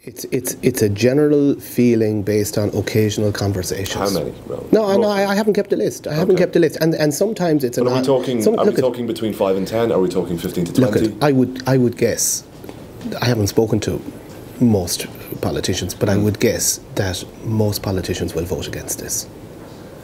It's a general feeling based on occasional conversations. How many? No, I haven't kept a list. I haven't kept a list, and sometimes it's. But are we talking between 5 and 10? Are we talking 15 to 20? Look, I would guess. I haven't spoken to most politicians, but I would guess that most politicians will vote against this.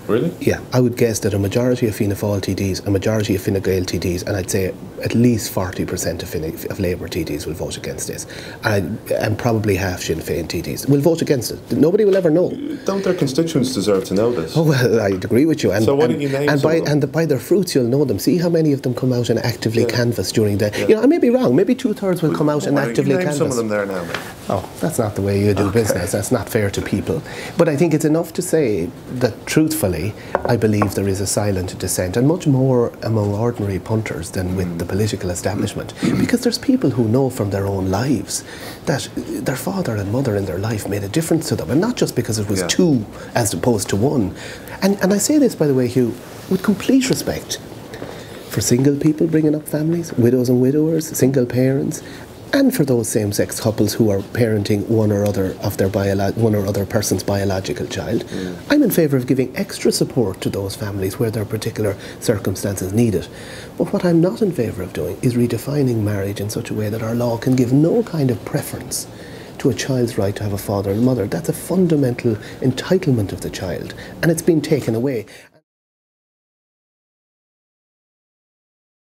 Really? Yeah, I would guess that a majority of Fianna Fáil TDs, a majority of Fine Gael TDs, and I'd say at least 40% of Labour TDs will vote against this, and probably half Sinn Féin TDs will vote against it. Nobody will ever know. Don't their constituents deserve to know this? Oh well, I'd agree with you. And, so why don't you name some of them? And by their fruits you'll know them. See how many of them come out and actively canvass during the. You know, I may be wrong. Maybe 2/3 will come out and actively canvass. Some of them there now, mate. Oh, that's not the way you do business. That's not fair to people. But I think it's enough to say that, truthfully, I believe there is a silent dissent, and much more among ordinary punters than with the political establishment. Because there's people who know from their own lives that their father and mother in their life made a difference to them, and not just because it was two as opposed to one. And I say this, by the way, Hugh, with complete respect for single people bringing up families, widows and widowers, single parents, and for those same-sex couples who are parenting one or other person's biological child. I'm in favour of giving extra support to those families where their particular circumstances need it. But what I'm not in favour of doing is redefining marriage in such a way that our law can give no kind of preference to a child's right to have a father and mother. That's a fundamental entitlement of the child, and it's been taken away.